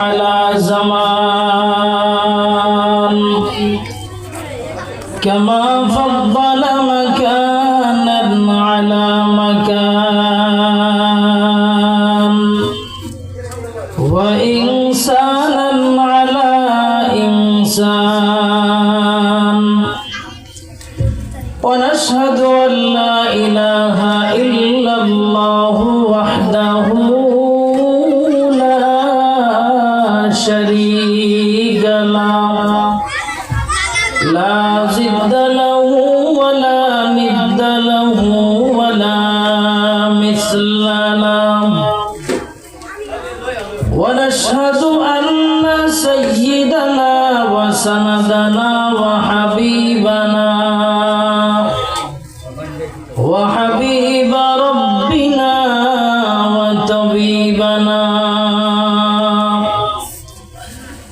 على زمان كما فضل مكانا على مكان وإنسانا على إنسان ونشهد أن لا إله إلا الله وحده شريك له لا ضد له ولا ند له ولا مثل له ونشهد أن سيدنا وسندنا وحبيب ربنا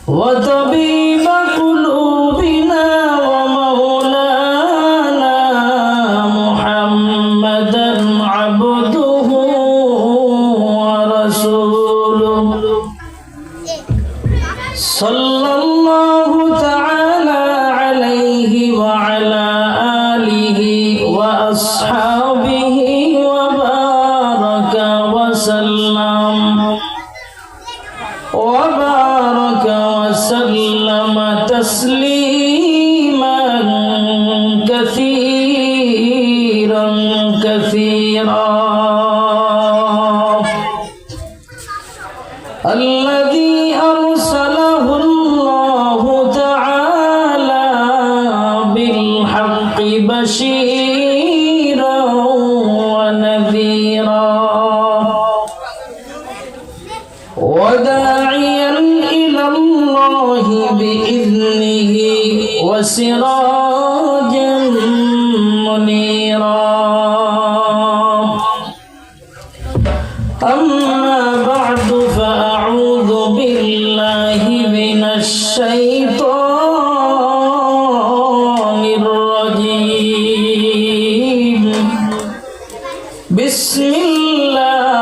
وطبيب قلوبنا ومولانا محمدا عبده ورسوله صلى الله تعالى عليه وعلى آله وأصحابه وبارك وسلم تسليما كثيرا الذي أرسله الله تعالى بالحق بشيرا ونذيرا وداعيا إلى الله بإذنه وسراجا منيرا أما بعد فأعوذ بالله من الشيطان الرجيم بسم الله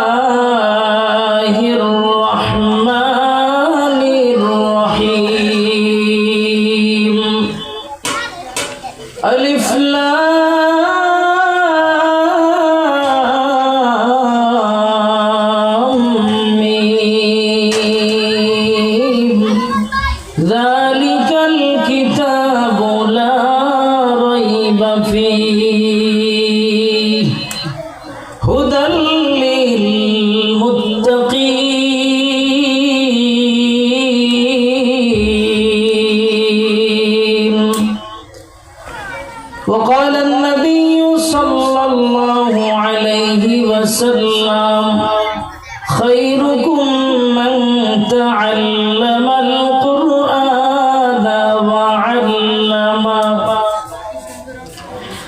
الرحمن الرحيم ألف لام ميم ذلك الكتاب لا ريب فيه هدى للمتقين وقال النبي صلى الله عليه وسلم خيركم من تعلم القرآن وعلمه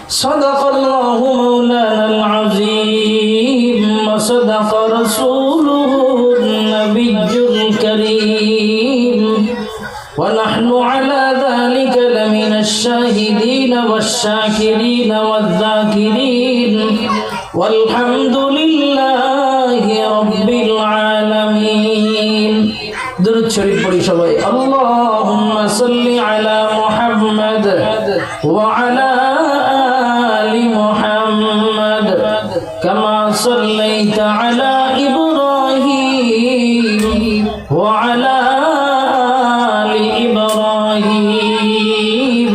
صدق الله مولانا العظيم وصدق رسوله النبي الكريم ونحن على ذلك لمن الشاهدين والشاكرين والذاكرين والحمد لله رب العالمين درود شريف পড়ি সবাই اللهم صل على محمد وعلى آل محمد كما صليت على إبراهيم وعلى آل إبراهيم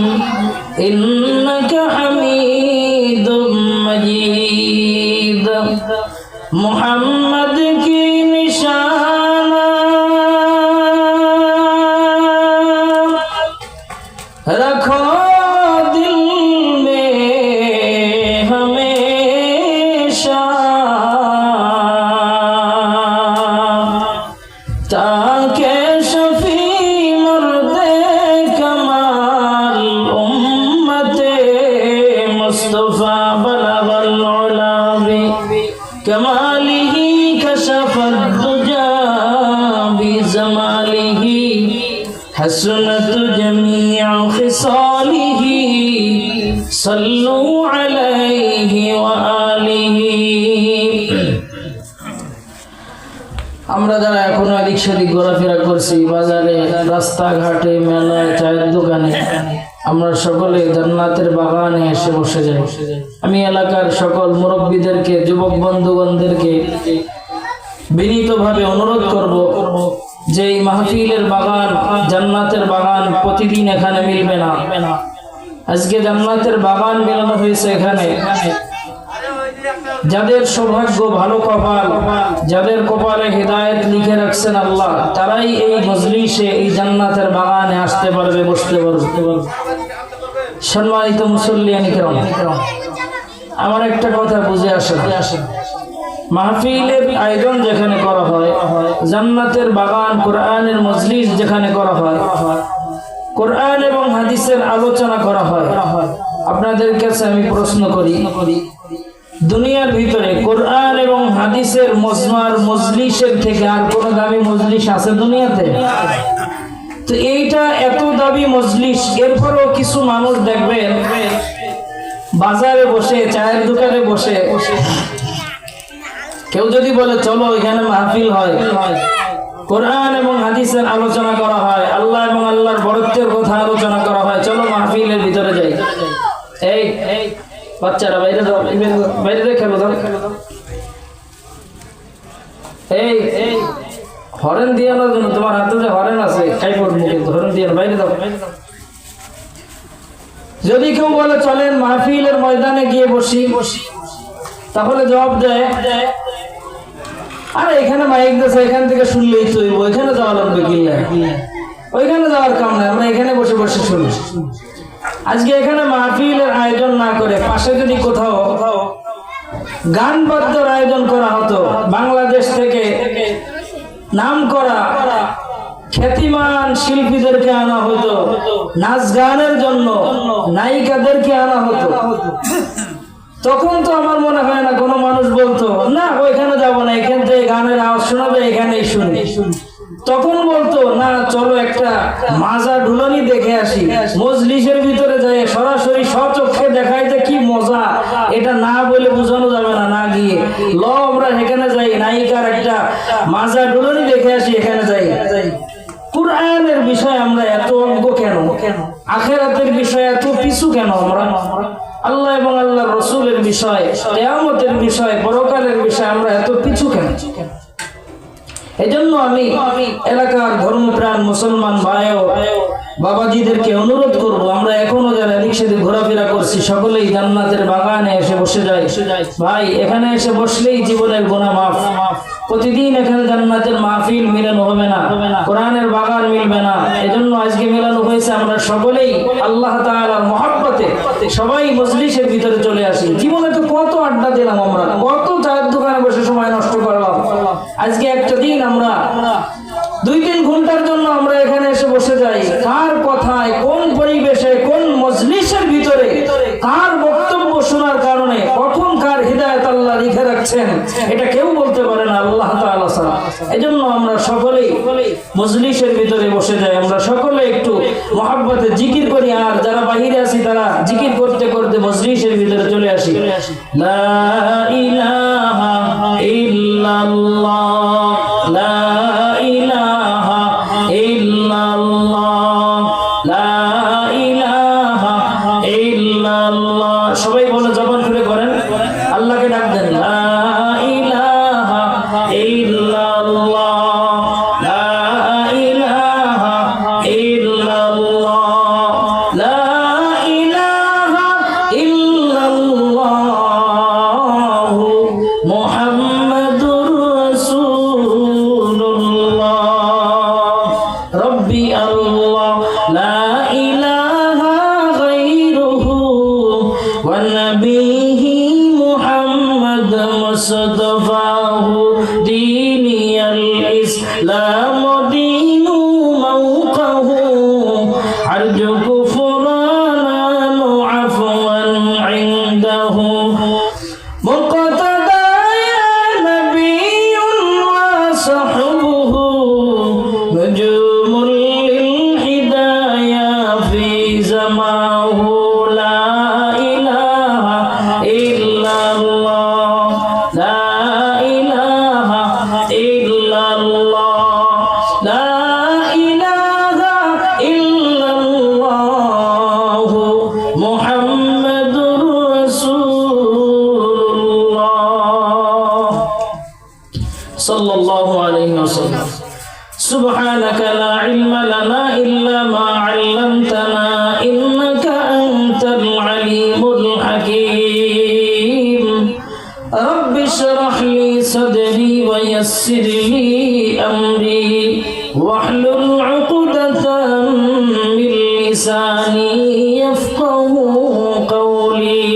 إنك حميد مجيد محمد کی نشانہ رکھو دل میں ہمیشہ تاکہ شفیع مرد کمال امت مصطفیٰ بلغ العلا بکمالہ کشف الدجا بزمالہ حسنت جميع خصاله صلوا عليه وآله আমরা যারা এখনো এদিক সেদিক ঘোরাফেরা করছি, বাজারে, রাস্তাঘাটে, মেলায়, চায়ের দোকানে, আমরা সকলে জান্নাতের বাগানে এসে বসে যাই। আমি এলাকার সকল মুরব্বীদেরকে, যুবক বন্ধুগণদেরকে বিনীতভাবে অনুরোধ করব যে এই মাহফিলের বাগান, জান্নাতের বাগান প্রতিদিন এখানে মিলবে না। আজকে জান্নাতের বাগান মেলানো হয়েছে এখানে। যাদের সৌভাগ্য, ভালো কপাল, যাদের কপালে হিদায়াত লিখে রাখছেন আল্লাহ, তারাই এই মজলিসে, এই জান্নাতের বাগানে আসতে পারবে, বসতে পারবে। সম্মানিত মুসল্লিয়ান কিরাম, আমার একটা কথা বুঝে আসে না, মাহফিলের আয়োজন যেখানে করা হয়, জান্নাতের বাগান, কোরআনের মজলিস যেখানে করা হয়, কোরআন এবং হাদিসের আলোচনা করা হয়, আপনাদের কাছে আমি প্রশ্ন করি, দুনিয়ার ভিতরে কোরআন এবং হাদিসের মজমার মজলিসের থেকে আর কোন দামি মজলিস আছে দুনিয়াতে? তো এইটা এত দামি মজলিস, এরপরও কিছু মানুষ দেখবেন বাজারে বসে, চায়ের দোকানে বসে, কেউ যদি বলে চলো এখানে মাহফিল হয়, কোরআন এবং হাদিসের আলোচনা করা হয়, আল্লাহ এবং আল্লাহর বরত্বের কথা আলোচনা করা হয়, চলো মাহফিলের ভিতরে যাই। এই বাচ্চারা বাইরে যাও, বাইরে খেলো দাও। এই হরেন দিয়ে না, তোমার হাতে যে হরেন আছে খাই পড়বো, কিন্তু হরেন দিয়ে বাইরে দাও। যদি কেউ বলে চলেন মাহফিলের ময়দানে গিয়ে বসি, তাহলে জবাব দেয় আরে এখানে মাইক দিয়েছে, এখান থেকে শুনলেই তো ওইখানে যাওয়া লাগবে, কিনলে ওইখানে যাওয়ার কাম নাই, আমরা এখানে বসে বসে শুনি। আজকে এখানে মাহফিলের আয়োজন না করে পাশে যদি কোথাও গান বাদ্যর আয়োজন করা হতো, বাংলাদেশ থেকে নাম করা খ্যাতিমান শিল্পীদেরকে আনা হতো, নাচ গানের জন্য নায়িকাদেরকে আনা হতো, তখন তো আমার মনে হয় না কোনো মানুষ বলতো না ওইখানে যাব না, এখান থেকে গানের আওয়াজ শোনাবে, এখানেই শুনি। তখন বলতো না চলো একটা মাজা ঢুলানি দেখে আসি, মজলিসের ভিতরে যাই সরাসরি স্বচক্ষে দেখাই যে কি মজা, এটা না বলে বোঝানো যাবে না, না গিয়ে ল আমরা এখানে যাই, নায়িকার একটা মাজা ঢুলানি দেখে আসি, এখানে যাই। কুরআনের বিষয়ে আমরা এত অজ্ঞ কেন? আখিরাতের বিষয়ে এত পিছু কেন আমরা? আল্লাহ এবং আল্লাহর রাসূলের বিষয়, কিয়ামতের বিষয়, পরকালের বিষয় আমরা এত পিছু কেন? এজন্য আমি এলাকার ধর্মপ্রাণ মুসলমান ভাই ও বাবাজিদেরকে অনুরোধ করব, আমরা এখনো যারা এদিক সেদিক ঘোরাফেরা করছি সকলেই জান্নাতের বাগানে এসে বসে যাই। ভাই এখানে এসে বসলেই জীবনের গুনাহ মাফ। প্রতিদিন এখানে জান্নাতের মাহফিল মিলানো হবে না, কোরআনের বাগান মিলবে না। এজন্য আজকে মিলানো হয়েছে, আমরা সকলেই আল্লাহ তাআলার মহব্বতে সবাই মজলিসের ভিতরে চলে আসি। জীবনে তো কত আড্ডা দিলাম আমরা, কত চায়ের দোকানে বসে সময় নষ্ট করলাম। আজকে একটা দিন আমরা 2-3 ঘন্টার জন্য আমরা এখানে এসে বসে যাই, কার কথায়, কোন পরিবেশে, কোন মজলিসের ভিতরে কার বক্তব্য শোনার কারণে কখন কার হিদায়াত আল্লাহ লিখে রাখছেন এটা কেউ বলতে পারে না, আল্লাহ তাআলা ছাড়া। এজন্য আমরা সকলেই মজলিসের ভিতরে বসে যাই, আমরা সকলে একটু মহব্বতে জিকির করি, আর যারা বাহিরে আছি তারা জিকির করতে করতে মজলিসের ভিতরে চলে আসি। লা ইলাহা ইল্লাল্লাহ, লা ইলাহা ইল্লাল্লাহ, লা ইলাহা ইল্লাল্লাহ। সবাই বলে জবান খুলে করেন, আল্লাহকে ডাক দেন, লা ইলাহা ইল্লাল্লাহ, লা ইলাহা ইল্লাল্লাহ, লা ইলাহা ইল্লাল্লাহ, মুহাম্মাদুর রাসূলুল্লাহ। সুবহানাকা লা ইলমা লানা ইল্লা মা 'আল্লামতানা ইন্নাকা আনতাল আলিমুল হাকীম رب اشرح لي صدري ويسر لي أمري واحلل عقدة من لساني يفقهوا قولي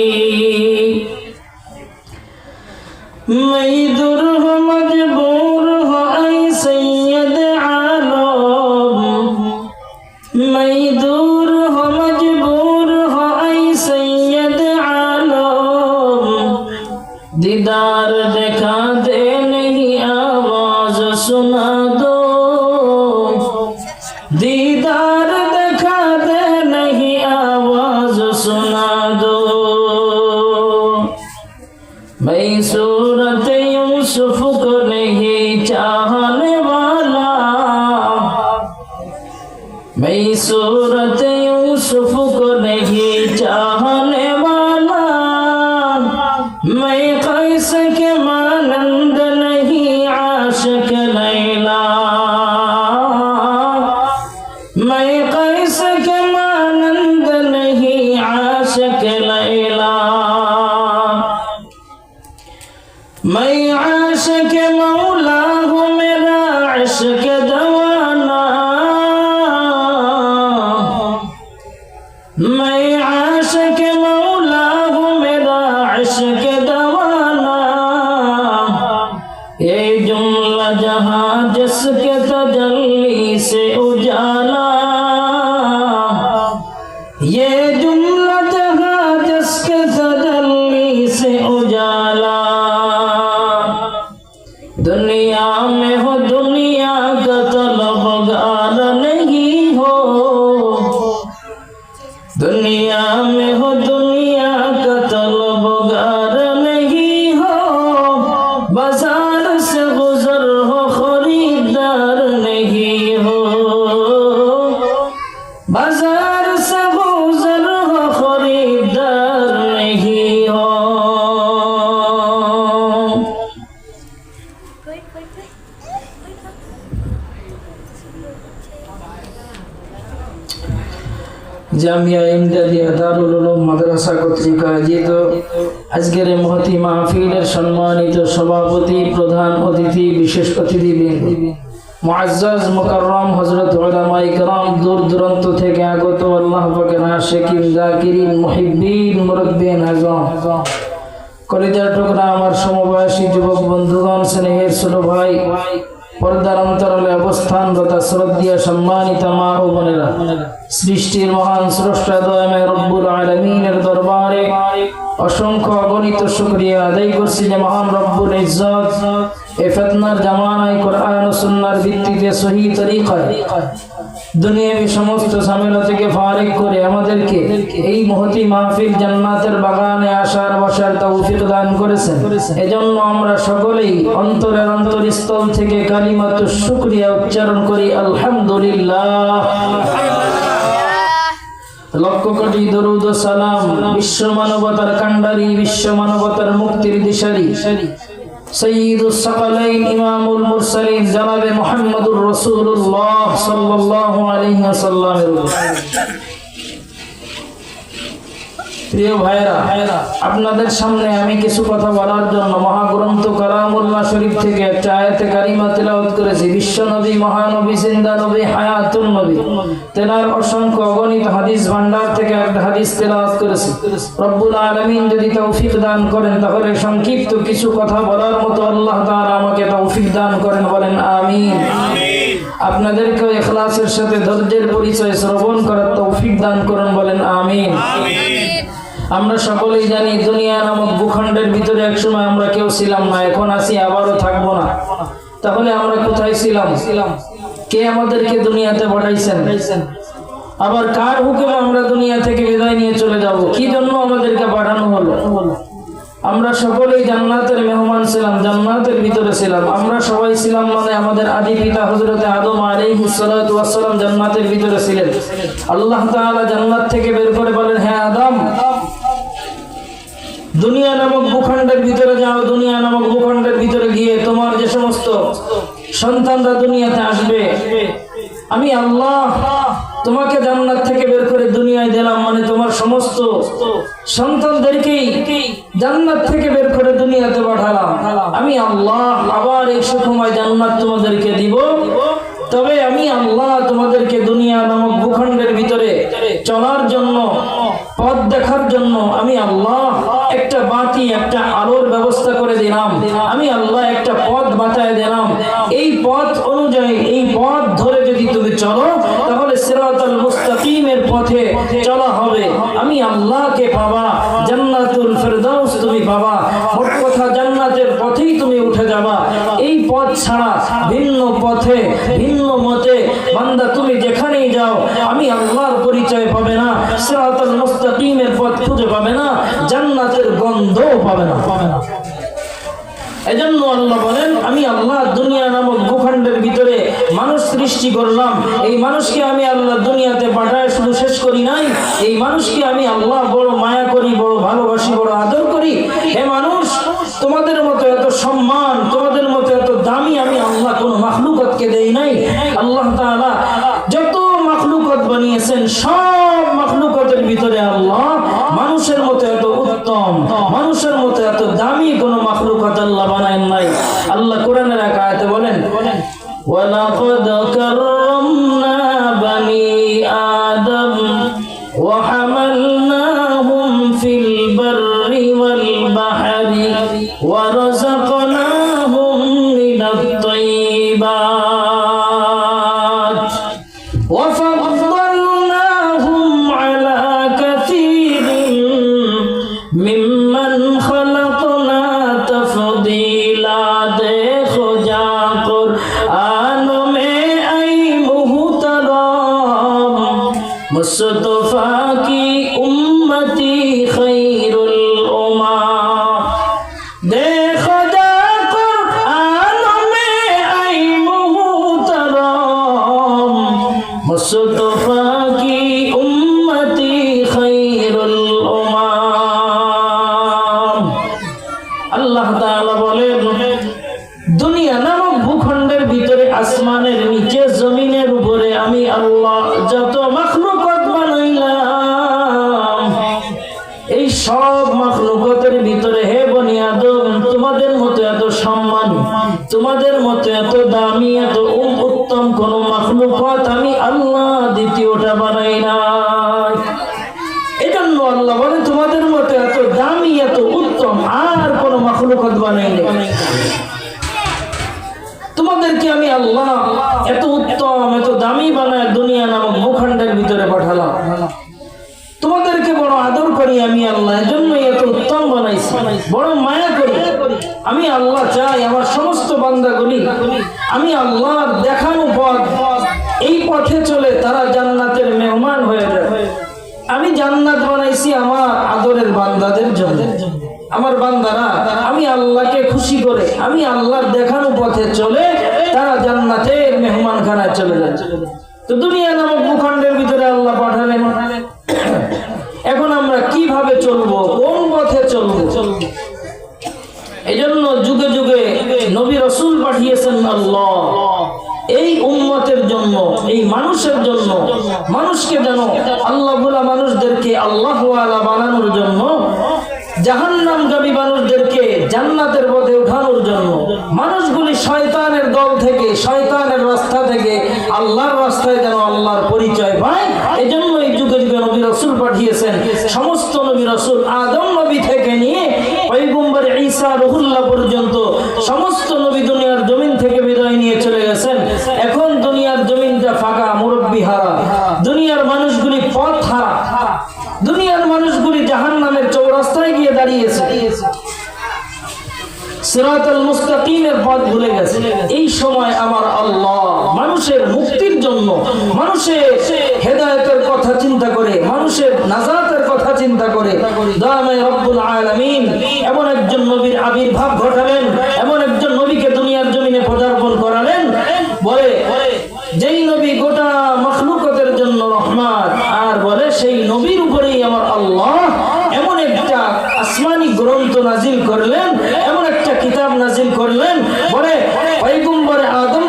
मैं दूर हो मजबूर हो ऐ सैयद आलम मैं दूर हो मजबूर हो ऐ सैयद आलम दीदार देखा दे नहीं आवाज सुना दो दीदार देखा दे नहीं आवाज सुना दो मैं सूरत यूसुफ को नहीं चाहने वाला मैं सूरत यूसुफ को नहीं चाहने वाला मैं कैस के मानंद नहीं आशिक लैला मैं कैस के मानंद नहीं आशिक लैला मैं आशिक मौला हूँ मेरा इश्क दवाना मैं आशिक मौला हूँ मेरा इश्क दवाना ये जुमला जहाँ जिसके तजल्ली से उजाला ये जुमला जहाँ जिसके तजल्ली से उजाला दुनिया में हो दुनिया का तलबगार नहीं हो दुनिया में हो दुनिया का तलबगार नहीं हो बाजार से गुजर हो खरीदार नहीं हो बाजार से गुजर हो खरीदार नहीं हो জামিয়া ইমদাদিয়া দারুল উলুম মাদ্রাসা কর্তৃক আয়োজিত আজকের মহতি মাহফিলের সম্মানিত সভাপতি প্রধান অতিথি বিশেষ অতিথিবৃন্দ মুআজ্জাজ মুকাররম হযরত উলামায়ে কেরাম দূর দূরান্ত থেকে আগত আল্লাহ পাকের আশিকিন যাকিরিন মুহিব্বিন মুরাব্বিন আযম কলিজার টুকরা আমার সমবয়সী যুবক বন্ধুগণ স্নেহের ছোট ভাই পর্দার অন্তরালে অবস্থানরত শ্রদ্ধেয় সম্মানিত মা ও বোনেরা সৃষ্টির মহান স্রষ্টা দয়াময় রব্বুল আলামিনের দরবারে অসংখ্য অগণিত শুকরিয়া আদায় করছি যে মহান রব্বুল ইজ্জত এই ফিতনার জামানায় কোরআন ও সুন্নাহর ভিত্তিতে সহি তরিকায় দুনিয়াবি সমস্ত ঝামেলা থেকে ফারিগ করে আমাদেরকে এই মহতি মাহফিল জান্নাতের বাগানে আসার বসার তৌফিক দান করেছেন এজন্য আমরা সকলেই অন্তরের অন্তরস্থল থেকে কালিমাতু শুকরিয়া উচ্চারণ করি আলহামদুলিল্লাহ লক্ষ কোটি দরুদ ও সালাম বিশ্ব মানবতার কান্ডারি বিশ্ব মানবতার মুক্তির দিশারি সৈয়দুস সাকালাইন ইমামুল মুরসালিন জনাবে মুহাম্মদুর রাসূলুল্লাহ সাল্লাল্লাহু আলাইহি ওয়াসাল্লামের প্রিয় ভাইরা আপনাদের সামনে আমি কিছু কথা বলার জন্য মহাগ্রন্থ কালামুল্লাহ শরীফ থেকে একটা আয়াতে কারিমা তেলাওয়াত করেছি বিশ্ব নবী মহানবী জিন্দা নবী হায়াতুন নবী তেনার অসংখ্য অগণিত হাদিস ভান্ডার থেকে একটা হাদিস তেলাওয়াত করেছি রব্বুল আলামিন যদি তৌফিক দান করেন তাহলে সংক্ষিপ্ত কিছু কথা বলার মতো আল্লাহ তাআলা আমাকে তৌফিক দান করেন বলেন আমিন আপনাদেরকে ইখলাসের সাথে ধৈর্যের পরিচয় শ্রবণ করার তৌফিক দান করেন বলেন আমিন আমরা সকলেই জানি দুনিয়া নামক ভূখণ্ডের ভিতরে একসময় আমরা কেউ ছিলাম না এখন আছি আবারও থাকবো না তাহলে আমরা কোথায় ছিলাম কে আমাদেরকে দুনিয়াতে পাঠাইছেন আবার কার হুকুমে আমরা দুনিয়া থেকে বিদায় নিয়ে চলে যাব কি জন্য আমাদেরকে পাঠানো হলো আমরা সকলেই জান্নাতের মেহমান ছিলাম জান্নাতের ভিতরে ছিলাম আমরা সবাই ছিলাম মানে আমাদের আদি পিতা হযরত আদম আলাইহিস সালাতু ওয়াস সালাম জান্নাতের ভিতরে ছিলেন আল্লাহ তাআলা জান্নাত থেকে বের করে বলেন হে আদম দুনিয়া নামক ভূখণ্ডের ভিতরে যাও দুনিয়া নামক ভূখণ্ডের ভিতরে গিয়ে তোমার যে সমস্ত সন্তানরা দুনিয়াতে আসবে, আমি আল্লাহ তোমাকে জান্নাত থেকে বের করে দুনিয়ায় দিলাম, মানে তোমার সমস্ত সন্তানদেরকেই জান্নাত থেকে বের করে দুনিয়াতে পাঠালাম। আমি আল্লাহ আবার এই সুখময় জান্নাত তোমাদেরকে দিব। তবে আমি আল্লাহ তোমাদেরকে দুনিয়া নামক ভূখণ্ডের ভিতরে চলার জন্য, পথ দেখার জন্য আমি আল্লাহ একটা বাতি, একটা আলোর ব্যবস্থা করে দিলাম। আমি আল্লাহ একটা পথ বাতায় দিলাম। এই পথ অনুযায়ী, এই পথ ধরে যদি তুমি চলো তাহলে সিরাতাল মুস্তাকিমের পথে চলা হবে। আমি আল্লাহকে পাবা, জান্নাতুল ফেরদাউস তুমি পাবা। মোট কথা জান্নাতের পথেই তুমি উঠে যাবা। এই পথ ছাড়া ভিন্ন পথে, ভিন্ন মতে বান্দা তুমি যেখানেই যাও আমি আল্লাহর পরিচয় পাবে না, সিরাতাল মুস্তাকিমের পথ খুঁজে পাবে না, জান্নাতের গন্ধও পাবে না। এজন্য আল্লাহ বলেন, আমি আল্লাহ দুনিয়া নামক ভূখণ্ডের ভিতরে মানুষ সৃষ্টি করলাম। এই মানুষকে আমি আল্লাহ দুনিয়াতে পাঠায় শুধু শেষ করি নাই, এই মানুষকে আমি আল্লাহ বড় মায়া করি, বড় ভালোবাসি, বড় আদর করি। হে মানুষ, তোমাদের মতো এত সম্মান, তোমাদের মতো এত দামি আমি আল্লাহ কোন মাখলুকাতকে দেই নাই। আল্লাহ তাআলা যত মাখলুকাত বানিয়েছেন সব মাখলুকাতের ভিতরে আল্লাহ মানুষের মতো এত উত্তম, মানুষের মতো এত দামি কোন মাখলুকাত আল্লাহ বানায়েন নাই। আল্লাহ কোরআনের এক আয়াতে বলেন, ওয়ালাকাদ কাররামনা বানি আদম ওয়া হামালনাহুম ফিল বাররি ওয়াল বাহরি ওয়া রাযাকনাহুম মিনাত তাইয়্যিবাত ওয়া ফাদ্দালনাহুম আলা কাসীরিন মিম্মান খালাকনা তাফদীলা। দেখো যা কুরআন মে আই মুহতারাম মুস্তফা কি উম্মতি খৈরুল উম্মাহ। দেখো যা কুরআন মে আই মুহতারাম মুস্তফা কি উম্মতি খৈরুল উম্মাহ। আল্লাহ তাআলা বলেন, দুনিয়া নামক ভূখণ্ডের ভিতরে, আসমানের নিচে, জমিনের উপরে আমি আল্লাহ যত মাখলুকাত বানাইলাম, এই সব মাখলুকাতের ভিতরে হে বনি আদম, তোমাদের মতো এত সম্মানী, তোমাদের মতো এত দামি, এত উত্তম কোন মাখলুকাত আমি আল্লাহ দ্বিতীয়টা বানাই নাই। এজন্য আল্লাহ বলে, তোমাদের মতো এত দামি, এত উত্তম আর কোন মাখলুকাত বানাই নাই। তোমাদেরকে আমি আল্লাহ এত উত্তম, এত দামি বানায় দুনিয়া নামক ভূখণ্ডের ভিতরে পাঠালাম। তোমাদেরকে বড় আদর করি আমি আল্লাহ, এজন্যই এত উত্তম বানাইছি, বড় মায়া করি। আমি আল্লাহ চাই আমার সমস্ত বান্দাগুলি আমি আল্লাহর দেখানো পথ, এই পথে চলে তারা জান্নাতের মেহমান হয়ে যায়। আমি জান্নাত বানাইছি আমার আদরের বান্দাদের জন্য। আমার বান্দারা আমি আল্লাহকে খুশি করে, আমি আল্লাহর দেখানো পথে চলে তারা জান্নাতের মেহমানখানায় চলে যায়। তো দুনিয়া নামক ভূখণ্ডের ভিতরে আল্লাহ পাঠালেন। এখন আমরা কিভাবে চলবো, কোন পথে চলবো? এজন্য যুগে যুগে নবী রাসূল পাঠিয়েছেন আল্লাহ এই উম্মতের জন্য, এই মানুষের জন্য, মানুষকে যেন আল্লাহ বলা মানুষদেরকে আল্লাহ ওয়ালা বানানোর জন্য, জাহান্নামগামী মানুষদেরকে জান্নাতের পথে উঠানোর জন্য। মানুষগুলি শয়তানের দল থেকে, শয়তানের রাস্তা থেকে আল্লাহর রাস্তায় যেন আল্লাহর পরিচয় পায়, এজন্য এই যুগে যুগে নবী রাসূল পাঠিয়েছেন। সমস্ত নবী রাসূল আদম নবী থেকে নিয়ে পয়গম্বর ঈসা রুহুল্লাহ পর্যন্ত সমস্ত নবী দুনিয়ার জমিন থেকে বিদায় নিয়ে চলে গেছেন। এখন দুনিয়ার জমিনটা ফাঁকা, মুরব্বি হারা, দুনিয়ার মানুষগুলি পথ হারা, দুনিয়ার মানুষগুলি জাহান্নামের চৌরাস্তায় গিয়ে দাঁড়িয়েছে, সিরাতাল মুস্তাকিমের পথ ভুলে গেছে। এই সময় আমার আল্লাহ মানুষের মুক্তির জন্য, মানুষের হেদায়েতের কথা চিন্তা করে, মানুষের নাজাতের কথা চিন্তা করে দামে রব্বুল আলামিন এমন একজন নবীর আবির্ভাব ঘটালেন, এমন একজন নবীকে দুনিয়ার জমিনে পদার্পণ করালেন। বলে যেই নবী গোটা মাখলুকাতের জন্য রহমত, আর বলে সেই নবীর উপরেই আমার আল্লাহ এমন একটা আসমানি গ্রন্থ নাজিল করলেন, এমন একটা কিতাব নাজিল করলেন। বলে পয়গম্বর আদম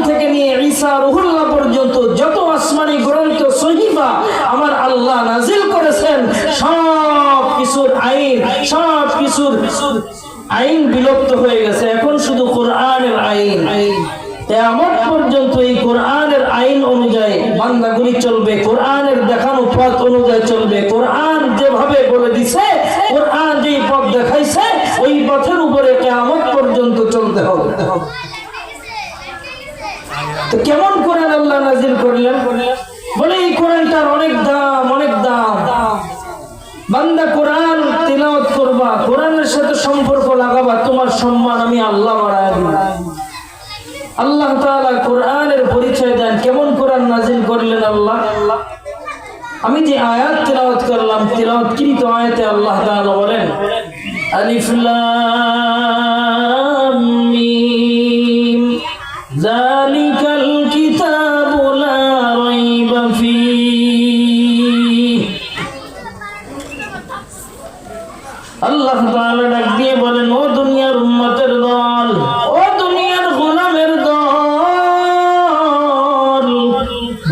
আইন বিলুপ্ত হয়ে গেছে, এখন শুধু কোরআনের আইন। কিয়ামত পর্যন্ত এই কোরআনের আইন অনুযায়ী বান্দাগুলি চলবে, কোরআনের দেখানো পথ অনুযায়ী চলবে। কোরআন যেভাবে বলে দিছে, কোরআন যেই পথ দেখাইছে, ওই পথের উপরে কিয়ামত পর্যন্ত চলতে হবে। তো কেমন কোরআন আল্লাহ নাজিল করলেন? বলে এই কোরআনটার অনেক দাম, অনেক দাম। বান্দা কোরআন তিলাওয়াত করবা, কোরআনের সাথে সম্পর্ক লাগাবা, তোমার সম্মান আমি আল্লাহ বাড়ায় দিব। আল্লাহ তাআলা কোরআনের পরিচয় দেন, কেমন কোরআন নাজিল করলেন আল্লাহ। আমি যে আয়াত তিলাওয়াত করলাম, তিলাওয়াতকৃত আয়াতে আল্লাহ তাআলা বলেন, আলিফ লাম মিম যালিকাল কিতাবু লা রাইবা ফীহ। আল্লাহ তাআলা ডাক দিয়ে বলেন, ও দুনিয়ার উম্মতের দল, ও দুনিয়ার গোলামের দল,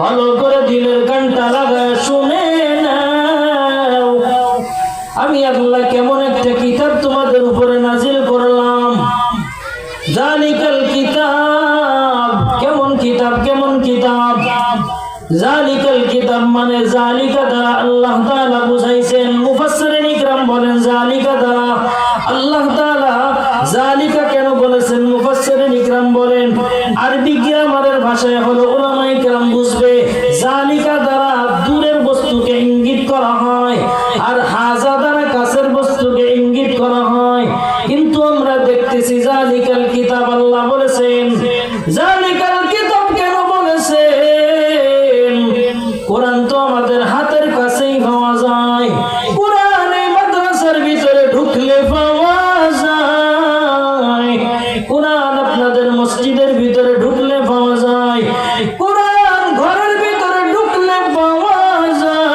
ভালো করে দিলের কানটা লাগায় শুনে নাও, আমি আল্লাহ কেমন একটা কিতাব তোমাদের উপরে নাজিল করলাম। জালিকাল কিতাব, কেমন কিতাব, কেমন কিতাব। জালিকাল কিতাব মানে জালিকা দ্বারা আল্লাহ তাআলা বুঝাইছেন। মুফাসসিরিন ইকরাম বলেন জালিকা দ্বারা আল্লাহ তাআলা জালিকা কেন বলেছেন, মুফাসসিরিন ইকরাম বলেন আরবি গ্রামারের ভাষায় হলো উলামায়ে কেরাম বুঝবে, জালিকা দ্বারা দূরের বস্তুকে ইঙ্গিত করা হয়, আর হাজা দ্বারা কাছের বস্তুকে ইঙ্গিত করা হয়। কিন্তু আমরা দেখতেছি জালিকাল কিতাব আল্লাহ বলেছেন। জালিকাল কিতাব কেন বলেছেন? কোরআন তো আমাদের হাতের কাছেই পাওয়া যায়, কোরআন এই মাদ্রাসার ভিতরে ঢুকলে পাওয়া যায়, কোরআন আপনাদের মসজিদের ভিতরে ঢুকলে পাওয়া যায়, কোরআন ঘরের ভিতরে ঢুকলে পাওয়া যায়।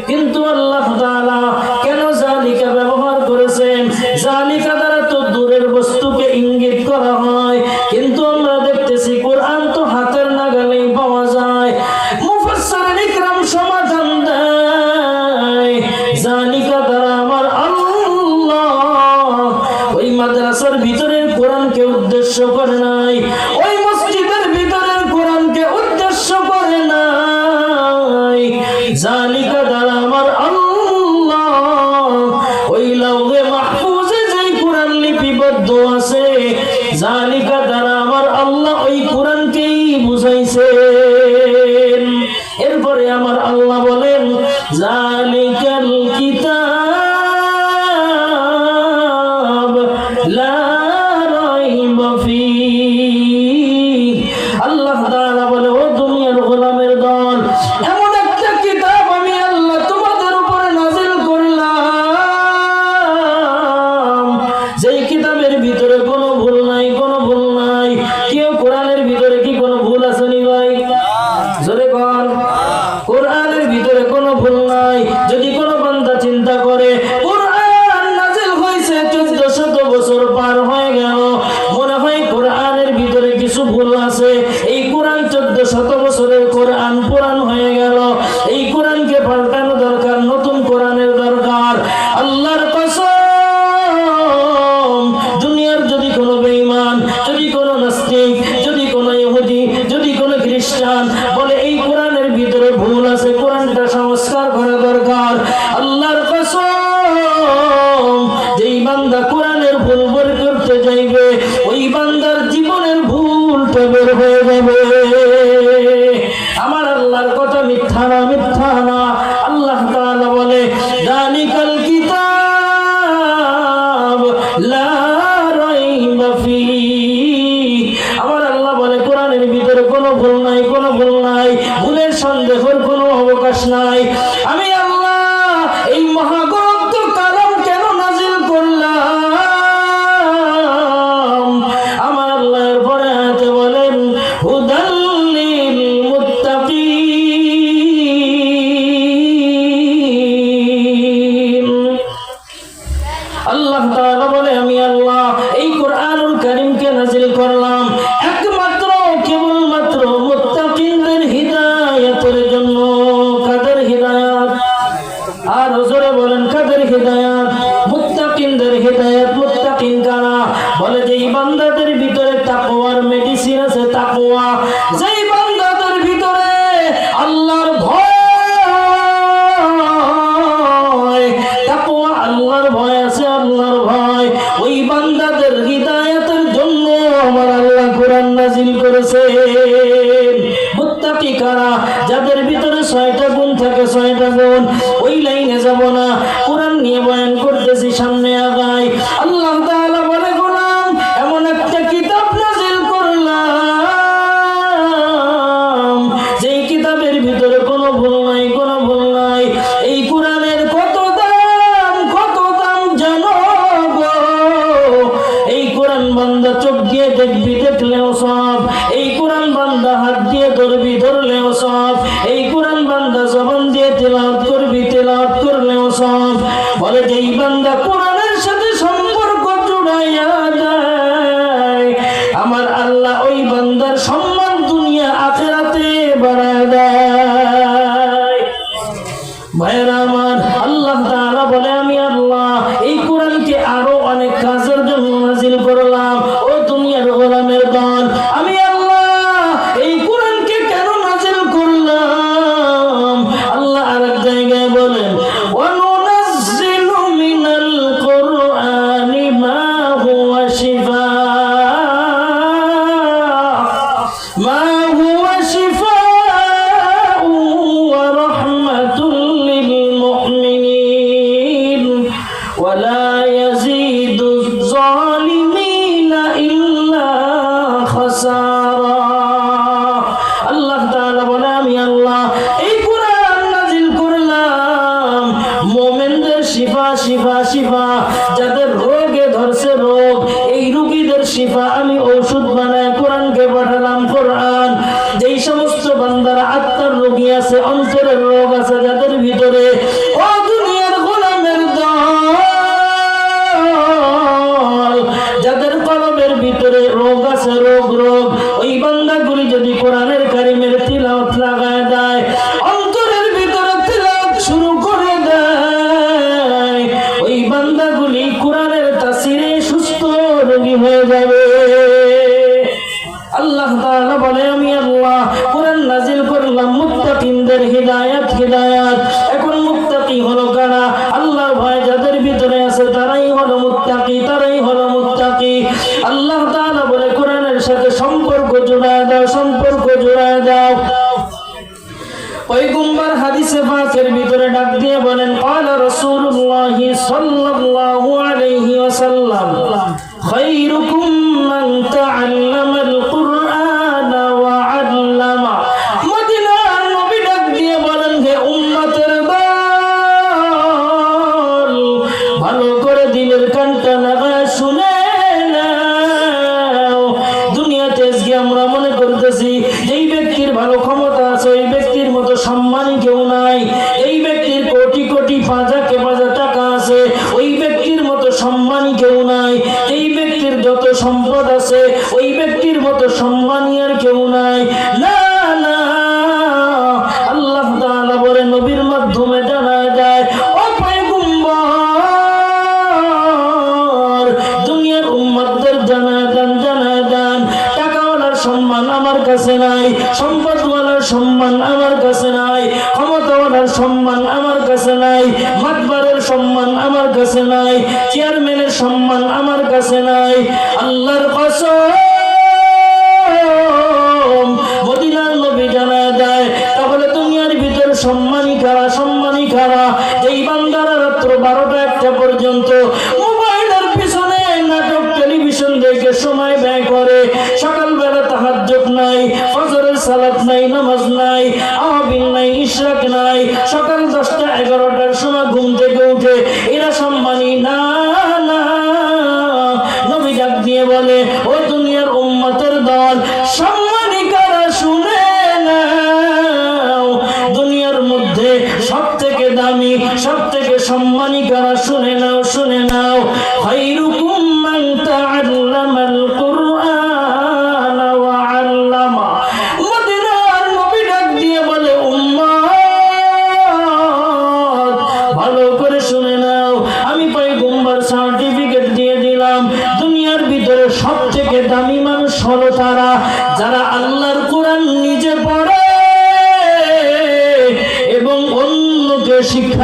কিন্তু আল্লাহ তাআলা কেন জালিকা ব্যবহার করেছেন? জালিকা দ্বারা তো দূরের বস্তুকে ইঙ্গিত করা হয়, কিন্তু আমরা দেখতেছি কোরআন তো হাতের নাগালেই পাওয়া যায়। মুফাসসিরিন ইকরাম সমাধান দেয়, জালিকা দ্বারা আমার আল্লাহ ওই মাদ্রাসার ভিতরের কোরআনকে উদ্দেশ্য করে নাই, ওই মসজিদের ভিতরের কোরআনকে উদ্দেশ্য করে নাই। জালিকা দ্বারা আমার আল্লাহ ওই লাউহে মাহফুজে যেই কোরআন লিপিবদ্ধ আছে, জালিকা দ্বারা আমার আল্লাহ ওই কোরআনকেই বুঝাইছেন। এরপরে আমার আল্লাহ বলেন জালিকাল কিতাব লা রাইবা ফীহ। আল্লাহ তাআলা বলে, ও দুনিয়ার গোলামের দল, এমন একটা কিতাব আমি আল্লাহ তোমাদের উপরে নাজিল করলাম, যেই কিতাবের ভিতরে কোনো ভুল নাই, কোনো ভুল নাই। কেউ কোরআনের ভিতরে কি কোনো ভুল আছে নি ভাই? জোরে বল, কোরআনের ভিতরে কোনো ভুল নাই। যদি কোনো বান্দা চিন্তা করে কোরআন নাজিল হয়েছে 1400 বছর পার হয়ে গেল, মনে হয় কোরআনের ভিতরে কিছু ভুল আছে, এই কোরআন 1400 বছরের কোরআন পুরান হয়ে গেল, এই কোরআনকে পাল্টানো দরকার, নতুন কোরআনের দরকার। আল্লাহর কসম, দুনিয়ার যদি কোনো বেঈমান, যদি কোনো নাস্তিক, যদি কোনো ইহুদি, যদি কোনো খ্রিস্টান বলে এই কোরআনের ভিতরে ভুল আছে, কোরআনটা সংস্কার করা দরকার, আল্লাহর কসম, যেই বান্দা কোরআনের ভুল বের করতে যাইবে, ওই বান্দার জীবনের ভুলটা বের হয়ে যাবে। আমার আল্লাহর কথা মিথ্যা না, মিথ্যা না। আল্লাহ তাআলা বলে জালিকাল কিতাব লা রাইবা ফীহ। আমার আল্লাহ বলে কোরআনের ভিতরে কোনো ভুল নাই, কোনো ভুল নাই, ভুলের সন্দেহের কোনো অবকাশ নাই। আমি আল্লাহ এই মহাগ্রন্থ কালাম কেন নাজিল করলাম? আমার আল্লাহ এরপরে আয়াতে বলেন হুদাল লিল মুত্তাকিন। আল্লাহ তাআলা বলে আমি আল্লাহ এই কোরআনুল কারীমকে নাজিল করলাম একমাত্র কেবলমাত্র মুত্তাকিনদের হিদায়াতের জন্য। কাদের হিদায়াত? যেই বান্দাদের ভিতরে আল্লাহর ভয়, তাকওয়া, আল্লাহর ভয় আছে, আল্লাহর ভয়, ওই বান্দাদের হিদায়াতের জন্য আমার আল্লাহ কোরআন নাজিল করেছেন। মুত্তাকি কারা? যাদের ভিতরে 6টা গুণ থাকে, 6টা গুণ। ওই লাইনে যাব না, কোরআন নিয়ে বয়ান করতেছি, সামনে আগাই। আল্লাহ তাআলা বলে, গোলাম, এমন একটা কিতাব নাজিল করলাম যেই কিতাবের ভিতরে কোনো ভুল নাই, কোনো ভুল নাই। এই কোরআনের কত দাম জানো গো? এই কোরআন বান্দা চোখ দিয়ে দেখবি, দেখলেও সব। এই কোরআন বান্দা হাত দিয়ে ধরবি, ধরলেও সব। এই কোরআন বান্দা জবান দিয়ে তেলাওয়াত করবি, তেলাওয়াত করলেও সব। বলে যেই বান্দা কোরআনের সাথে সম্পর্ক জুড়াইয়া যায়, আমার আল্লাহ ওই বান্দার সম্মান দুনিয়া আখিরাতে বাড়ায় দেয়। ভাইরা আমার, আল্লাহ তাআলা বলে, আমি আল্লাহ এই কোরআনকে আরো অনেক কাজের জন্য নাজিল করলাম। ও দুনিয়ার গোলামের দল, আমি আল্লাহ এই কোরআনকে কেন নাজিল করলাম? আল্লাহ আরেক জায়গায় বলেন, ওয়ানুনাজ্জিলু মিনাল কুরআনি মা হুয়া শিফা, মা হুয়া শিফা ওয়া রাহমাতুল লিল মুমিনিন ওয়া লা ইয়াজিদু যালিমিনা ইল্লা খাসারা। আল্লাহ তাআলা বলে, আমি আল্লাহ এই কোরআন নাজিল করলাম মুমিনদের শিফা, শিফা, শিফা। যাদের রোগে ধরছে রোগ, এই রোগীদের শিফা আমি ঔষধ বানায় কোরআনকে পাঠালাম। কোরআন যেই সমস্ত বান্দারা আত্মার রোগী আছে, অন্তরের রোগ আছে যাদের ভিতরে, ও দুনিয়ার গোলামের দল, যাদের কলবের ভিতরে রোগ আছে, রোগ, ওই বান্দাগুলি যদি কোরআনের কারিমের তিলাওয়াত লাগায় দেয়, অন্তরের ভিতরে তিলাওয়াত শুরু করে দেয়, ওই বান্দাগুলি কোরআনের তাসিরে সুস্থ রোগী হয়ে যাবে। আল্লাহ তাআলা বলে, আমি আল্লাহ কোরআন নাজিল করলাম মুত্তাকিনদের হিদায়াত, হিদায়াত। এখন মুত্তাকি হলো কারা? আল্লাহর ভয় যাদের ভিতরে আছে, তারাই হলো মুত্তাকি, তারাই হলো মুত্তাকি। আল্লাহ তাআলা বলে, কোরআনের সাথে সম্পর্ক জোড়ায় দাও, সম্পর্ক জোড়ায় দাও। পয়গম্বর হাদিসে পাকের ভিতরে ডাক দিয়ে বলেন, ক্বালা রাসূলুল্লাহ সাল্লাল্লাহু আলাইহি ওয়াসাল্লাম, খায়রুকুম মান তাআল্লামাল কুরআনা ওয়া আল্লামা। মদিনার নবী ডাক দিয়ে বলেন, হে উম্মতের দল, ভালো করে দিলের কানটা লাগায় শুনে নাও। দুনিয়াতে আজকে আমরা মনে করতেছি যেই ব্যক্তির ভালো ক্ষমতা আছে, ওই ব্যক্তির মতো সম্মানী কেউ নাই। এই ব্যক্তির কোটি কোটি পাঁজাকে পাঁজা টাকা আছে, ওই ব্যক্তির মতো সম্মানী কেউ নাই। এই ব্যক্তির যত সম্পদ আছে, ওই ব্যক্তির মতো সম্মানী আর কেউ নাই। না, না, আল্লাহ তাআলা বলে, নবীর মাধ্যমে জানা যায়, ও পয়গম্বর, দুনিয়ার উম্মতদের জানা দেন, জানা দেন, টাকাওয়ালার সম্মান আমার কাছে নাই, সম্পদওয়ালার সম্মান আমার কাছে নাই, ক্ষমতাওয়ালার সম্মান আমার কাছে নাই, মাতবারের সম্মান আমার কাছে নাই, চেয়ারম্যানের সম্মান আমার কাছে নাই। আল্লাহর কসম, মদিনার নবী জানা দেয়। তাহলে দুনিয়ার ভিতর সম্মানী কারা? সম্মানী কারা? যেই বান্দারা রাত্র 12টা-1টা পর্যন্ত মোবাইলের পিছনে নাটক, টেলিভিশন দেখে সময় ব্যয় করে, সকালবেলা তাহাজ্জুদ নাই, ফজরের সালাত নাই, নামাজ নাই, আওয়াবিন নাই, ইশরাক নাই, সকাল 10টা-11টার সময় ঘুম থেকে উঠে, এরা সম্মানী না, না। নবী ডাক দিয়ে বলে, ও দুনিয়ার উম্মতের দল, সম্মানী কারা শুনে নাও। দুনিয়ার মধ্যে সবথেকে দামি, সবথেকে সম্মানী কারা? শুনে নাও, শুনে নাও। খায়রুকুম মান তাআল্লামাল কুরআনা ওয়া আল্লামা। মদিনার নবী ডাক দিয়ে বলে, উম্মত, ভালো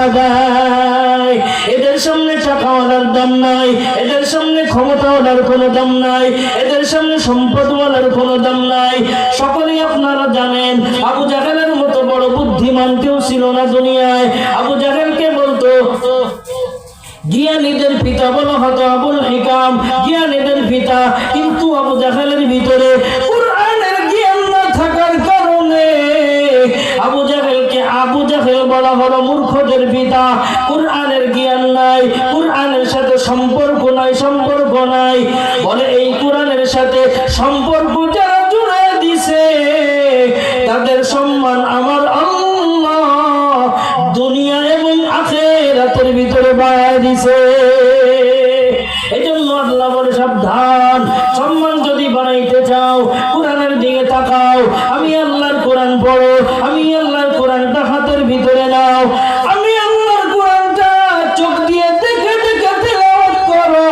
কথা দেয়। এদের সামনে টাকাওয়ালার দাম নাই, এদের সামনে ক্ষমতাওয়ালার কোনো দাম নাই, এদের সামনে সম্পদওয়ালার কোনো দাম নাই। সকলেই আপনারা জানেন আবু জাহেলের মতো বড় বুদ্ধিমান কেউ ছিল না দুনিয়ায়। আবু জাহেলকে বলতো জ্ঞানীদের পিতা বলা হতো আবুল হিকাম, জ্ঞানীদের পিতা। কিন্তু আবু জাহেলের ভিতরে কুরআনের জ্ঞান না থাকার কারণে আবু জাহেলকে আবু জাহেল বলা হলো মূর্খদের পিতা। কুরআনের জ্ঞান নাই, কুরআনের সাথে সম্পর্ক নাই, সম্পর্ক নাই। বলে এই কুরআনের সাথে সম্পর্ক যারা জুড়ে দিছে তাদের সম্মান আমার আল্লাহ দুনিয়া এবং আখিরাতের ভিতরে বাড়ায় দিছে। এজন্য আল্লাহ বলে সাবধান, সম্মান যদি বানাইতে চাও কোরআনের দিকে তাকাও। আমি আল্লাহর কোরআন পড়ো, আমি আল্লাহর কোরআনটা হাতের ভিতরে নাও, আমি আল্লাহর কোরআনটা চোখ দিয়ে দেখে দেখে তেলাওয়াত করো।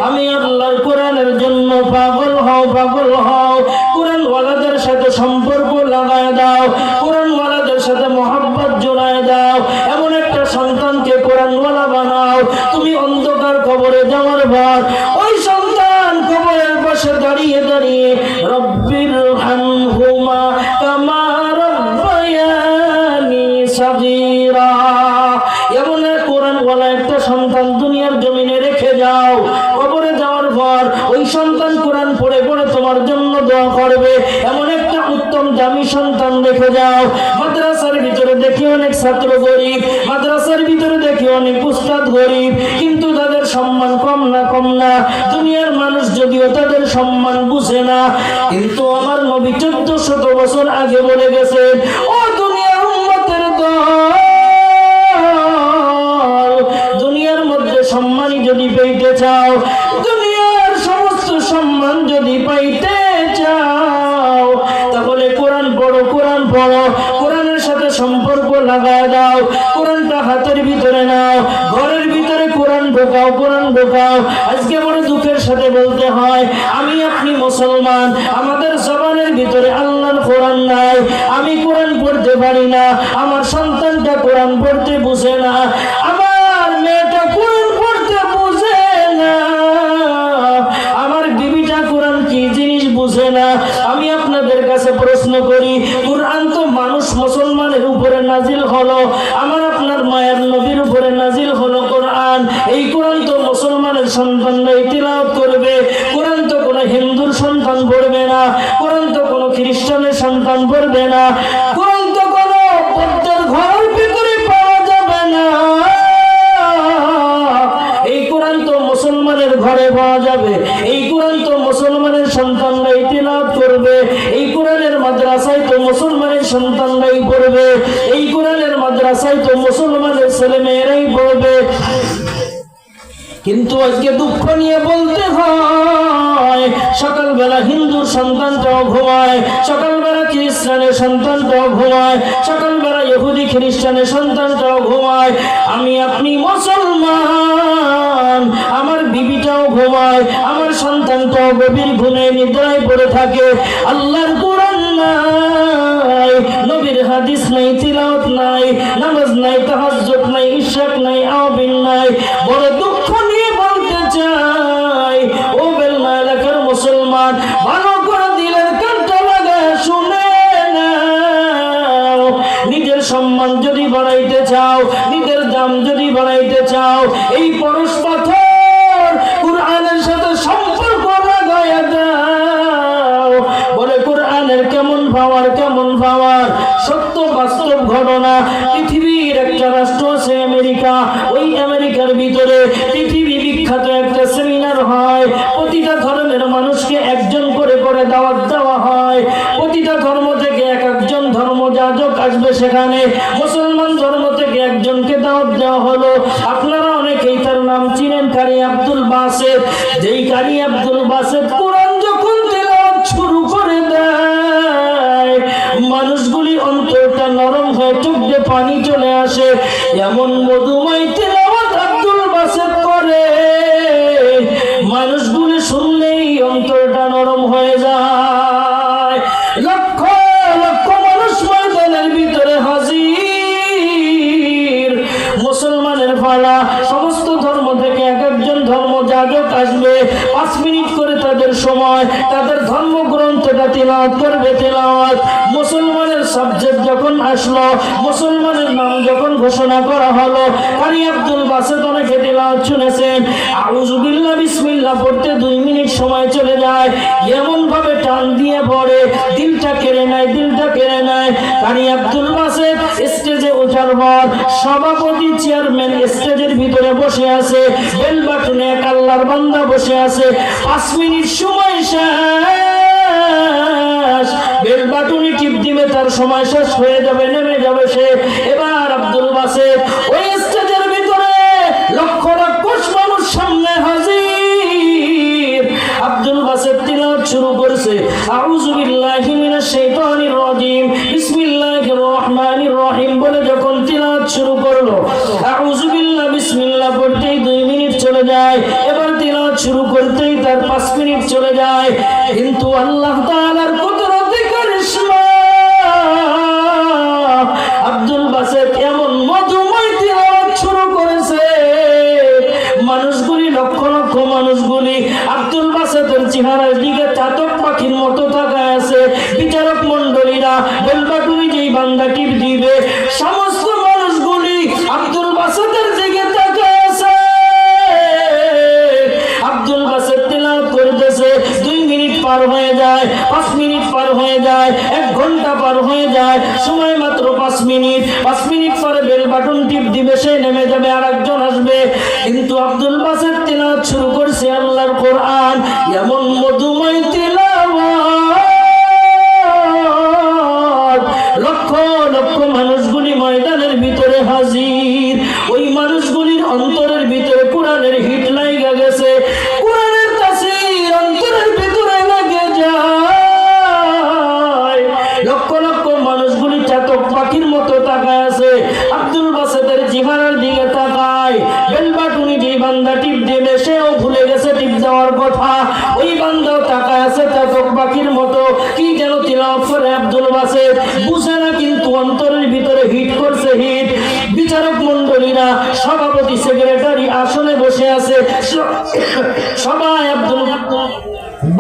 আমি আল্লাহর কোরআনের জন্য পাগল হও, পাগল হও। কোরআন ওয়ালাদের সাথে সম্পর্ক লাগায় দাও, কোরআন ওয়ালাদের সাথে মোহাব্বত জোড়ায় দাও। এমন একটা সন্তানকে কোরআন ওয়ালা বানাও। তুমি অন্ধকার কবরে যাওয়ার পর ওই সন্তান কবরের পাশে দাঁড়িয়ে দাঁড়িয়ে রব্বির হামহুমা কামা রাব্বায়ানি সাগীরা, এমন কোরআন ওয়ালা একটা সন্তান দুনিয়ার জমিনে রেখে যাও। কবরে যাওয়ার পর ওই সন্তান কোরআন পড়ে পড়ে তোমার জন্য দোয়া করবে। এমন একটা উত্তম দামি সন্তান রেখে যাও। মাদ্রাসার ভিতরে দেখি অনেক ছাত্র গরিব, মাদ্রাসার ভিতরে দেখি অনেক উস্তাদ গরিব, কিন্তু তাদের সম্মান কম না, কম না। দুনিয়ার মানুষ যদিও তাদের সম্মান বুঝে না, কিন্তু আমার নবী 1400 বছর আগে বলে গেছেন, ও দুনিয়ার উম্মতের দল, দুনিয়ার মধ্যে সম্মানই যদি পেতে চাও, দুনিয়ার সমস্ত সম্মান যদি পাইতে চাও, তাহলে কোরআন পড়ো, কোরআন পড়ো, কোরআনের সাথে সম্পর্ক লাগায় দাও, কোরআনটা হাতের ভিতরে নাও, ঘরের ভিতরে কোরআন ঢোকাও, কোরআন ঢোকাও। আজকে বড় দুঃখের সাথে বলতে হয়, আমি আপনি মুসলমান, আমাদের জবানের ভিতরে আল্লাহর কোরআন নাই। আমি কোরআন পড়তে পারি না, আমার সন্তানটা কোরআন পড়তে বুঝে না, আমার মেয়েটা কোরআন পড়তে বুঝে না, আমার বিবিটা কোরআন কি জিনিস বুঝে না। আমি আপনাদের কাছে প্রশ্ন করি, কোরআন তো মানুষ মুসলমানের উপরে নাজিল হলো, আমার আপনার মায়ের নবীর উপরে নাজিল হলো কোরআন। এই কোরআন তো মুসলমানের সন্তানরাই তিলাওয়াত করবে, কোরআন তো কোনো হিন্দুর সন্তান পড়বে না, কোরআন তো কোনো খ্রিস্টানের সন্তান পড়বে না, কোরআন তো কোনো বৌদ্ধের ঘরের ভিতরে পাওয়া যাবে না। এই কোরআন তো মুসলমানের ঘরে পাওয়া যাবে, এই কোরআন তো মুসলমানের সন্তানরাই তিলাওয়াত করবে, এই কোরআনের মাদ্রাসায় তো মুসলমানের সন্তানরাই পড়বে, এই কোরআনের মাদ্রাসায় তো মুসলমানের ছেলে মেয়েরাই পড়বে। কিন্তু আজকে দুঃখ নিয়ে বলতে হয়, সকালবেলা হিন্দুর সন্তানটাও ঘুমায়, সকালবেলা খ্রিস্টানের সন্তানটাও ঘুমায়, সকালবেলা ইহুদি খ্রিস্টানের সন্তানটাও ঘুমায়। আমি আপনি মুসলমান, আমার বিবিটাও ঘুমায়, আমার সন্তানটাও গভীর ঘুমে নিদ্রায় পড়ে থাকে। আল্লাহর কোরআন নাই, নবীর হাদিস নাই, তিলাওয়াত নাই, নামাজ নাই, তাহাজ্জুদ নাই, ইশরাক নাই, আওয়াবিন নাই। বড় দুঃখ নিয়ে বলতে চাই, ও বেলনা এলাকার মুসলমান, ভালো করে দিলের কানটা লাগায় শুনে নাও। নিজের সম্মান যদি বাড়াইতে চাও, নিজের দাম যদি বাড়াইতে চাও, এই পরশ পাথর কোরআনের সাথে সম্পর্ক লাগাইয়া দাও। বলে কোরআনের কেমন পাওয়ার, কেমন পাওয়ার, সত্য বাস্তব ঘটনা। পৃথিবীর একটা রাষ্ট্র আছে আমেরিকা, ওই আমেরিকার ভিতরে পৃথিবী বিখ্যাত একটা সেমিনার হয়। প্রতিটা ধর্মের মানুষকে একজন করে করে দাওয়াত দেওয়া হয়, প্রতিটা ধর্ম থেকে এক একজন ধর্মযাজক আসবে সেখানে। মুসলমান ধর্ম থেকে একজনকে দাওয়াত দেওয়া হলো। আপনারা অনেকেই তার নাম চিনেন, কারি আব্দুল বাসেত। যেই কারি আব্দুল বাসেত কোরআন যখন তেলাওয়াত শুরু করে দেয়, মানুষগুলি অন্তরটা নরম হয়ে চোখ দিয়ে পানি চলে আসে। এমন মধুময় তেলাওয়াত আব্দুল বাসেত করে, মানুষগুলি শুনলেই অন্তরটা নরম হয়ে যায়। লক্ষ লক্ষ মানুষ ময়দানের ভিতরে হাজির, করবে তেলাওয়াত। মুসলমানের সাবজেক্ট যখন আসলো, মুসলমানের নাম যখন ঘোষণা করা হলো, কারি আব্দুল বাসেত অনেকে তেলাওয়াত শুনেছেন, আউযু বিল্লাহ বিসমিল্লাহ পড়তে 2 মিনিট সময় চলে যায়, এমন ভাবে টান দিয়ে পড়ে, দিলটা কেড়ে নেয়। কারি আব্দুল বাসেত স্টেজে ওঠার পর সভাপতি চেয়ারম্যান স্টেজের ভিতরে বসে আছে, বেল বাটনে এক আল্লাহর বান্দা বসে আছে। 5 মিনিট সময় শেষ, বেল বাটনে টিপ দিবে, তার সময় শেষ হয়ে যাবে, নেমে যাবে সে। এবার আব্দুল বাসেত ওই স্টেজের ভিতরে লক্ষ লক্ষ মানুষ সামনে হাজির। আব্দুল বাসেত তিলাওয়াত শুরু করেছে, আউযু বিল্লাহি মিনাশ শাইতানির রাজিম বিসমিল্লাহির রহমানির রহিম বলে যখন তিলাওয়াত শুরু করলো, আউযু বিল্লাহ বিসমিল্লাহ পড়তেই 2 মিনিট চলে যায়। এবার তিলাওয়াত শুরু করতেই তার 5 মিনিট চলে যায়। কিন্তু আল্লাহ তাআলার কুদরতে কারিশমা, আব্দুল বাসেত এমন মধুময় তিলাওয়াত শুরু করেছে, মানুষগুলি লক্ষ লক্ষ মানুষগুলি আব্দুল বাসেতের চেহারার দিকে চাতক পাখির মতো তাকায় আছে। বিচারক মণ্ডলীরা বেলবাটুনি যেই বান্দা টিপ দিবে, সমস্ত মানুষগুলি আব্দুল বাসেতের দিকে তাকায় আছে। আব্দুল বাসেত তিলাওয়াত করতেছে, 2 মিনিট পার হয়ে যায়, 5 মিনিট পার হয়ে যায়, 1 ঘন্টা পার হয়ে যায়, সময় মাত্র 5 মিনিট। 5 মিনিট পরে বেল বাটন টিপ দিবে, সে নেমে যাবে, আর একজন আসবে। কিন্তু আব্দুল বাসেত তিলাওয়াত শুরু করছে আল্লাহর কোরআন, এমন মধুময় তিলাওয়াত, লক্ষ লক্ষ মানুষগুলি ময়দানের ভিতরে হাজির। ওই মানুষগুলির অন্তরের ভিতরে কোরআনের হিট লাগা গেছে, কোরআনের তাসীর অন্তরের ভিতরে লাগে যায়। লক্ষ লক্ষ মানুষগুলি চাতক পাখির মতো তাকায় আছে, আব্দুল বাসেতের চেহারার দিকে তাকায়। বেলবাটুনি যে বান্দা টিপ দেবে, সেও ভুলে গেছে টিপ দেওয়ার কথা, ওই বান্দাও তাকায় আছে চাতক পাখির মতো। কি যেন তিলাওয়াত করে আব্দুল বাসেত, বুঝে না, কিন্তু অন্তরের ভিতরে হিট করছে, হিট। বিচারক মণ্ডলীরা, সভাপতি সেক্রেটারি আসনে বসে আছে, সবাই আব্দুল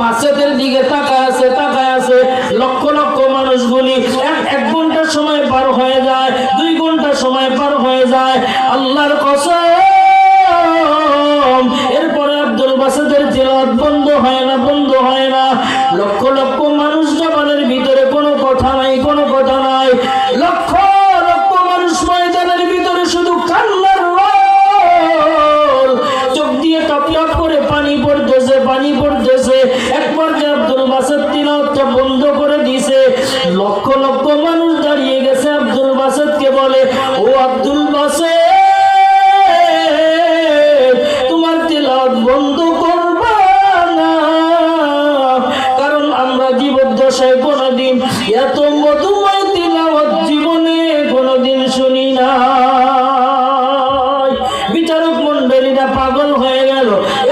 বাসেতের দিকে তাকায় আছে। লক্ষ লক্ষ মানুষগুলি 1 ঘন্টা সময় পার হয়ে যায়, 2 ঘন্টা সময় পার হয়ে যায়, আল্লাহর কসম। এরপরে আব্দুল বাসেতের তিলাওয়াত বন্ধ হয় না। লক্ষ লক্ষ মানুষ জবানের ভিতরে কোনো কথা নাই। লক্ষ লক্ষ মানুষ ময়দানের ভিতরে শুধু কান্নার রোল, চোখ দিয়ে টপ টপ করে পানি পড়তেছে। একবার যে আব্দুল বাসেত তিলাওয়াতটা বন্ধ করে দিয়েছে, লক্ষ লক্ষ মানুষ দাঁড়িয়ে গেছে, আব্দুল বাসেতকে বলে, ও আব্দুল বাসেত, তোমার তিলাওয়াত বন্ধ করবা না, কারণ আমরা জীবদ্দশায় কোনদিন এত মধুময় তিলাওয়াত জীবনে কোনদিন শুনি না। বিচারক মণ্ডলীরা পাগল হয়ে গেল,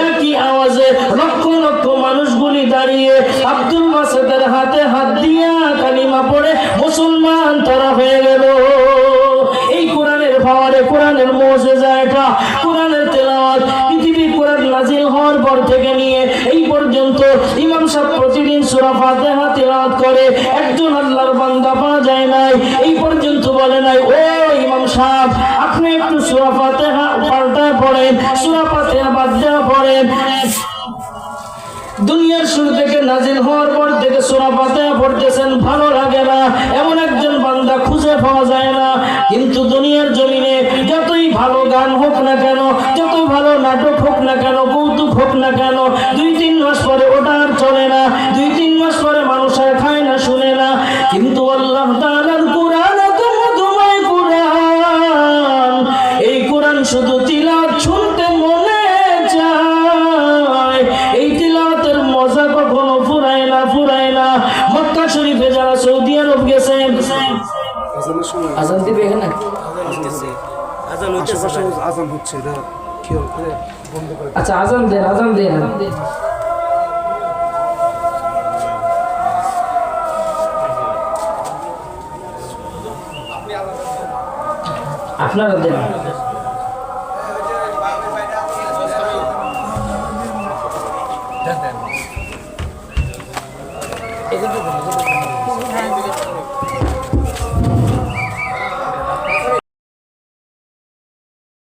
একই আওয়াজে লক্ষ লক্ষ মানুষগুলি দাঁড়িয়ে আব্দুল বাসেতের হাতে হাত দিয়া কালিমা পড়ে মুসলমান তারা হয়ে গেল। এই কোরআনের পাওয়ারে, কোরআনের মুজিজা এটা, কোরআনের তেলাওয়াত। পৃথিবীর কোরআন নাজিল হওয়ার পর থেকে নিয়ে এই পর্যন্ত ইমাম সাহেব প্রতিদিন সূরা ফাতিহা তেলাওয়াত করে, একজন আল্লাহর বান্দা পাওয়া যায় নাই এই পর্যন্ত বলে নাই, ও ইমাম সাহেব আপনি একটু সূরা ফাতিহা পাল্টায় পড়েন, সূরা ফাতিহা বাদ দেওয়া পড়েন। দুনিয়ার শুরু থেকে নাজিল হওয়ার পর থেকে সূরা ফাতিহা পড়তেছেন, ভালো লাগে না, এমন একজন বান্দা খুঁজে পাওয়া যায় না। কিন্তু দুনিয়ার জমিনে যতই ভালো গান হোক না কেন, যত ভালো নাটক হোক না কেন, কৌতুক হোক না কেন, 2-3 মাস পরে ওটা আর চলে না, 2-3 মাস পরে মানুষ আর খায় না, শুনে না। কিন্তু আল্লাহ তাআলার কোরআন এত মধুময় কোরআন, এই কোরআন শুধু তিলাওয়াত শুনতে মনে চায়, এই তিলাওয়াতের মজা কখনো ফুরায় না। মক্কা শরীফে যারা সৌদি আরব গেছেন, আজান দিবে এখানে, আজান হচ্ছে, এটা খেয়াল করে বন্ধ করে। আচ্ছা আজান দেন। আপনারা দেন। এদিকে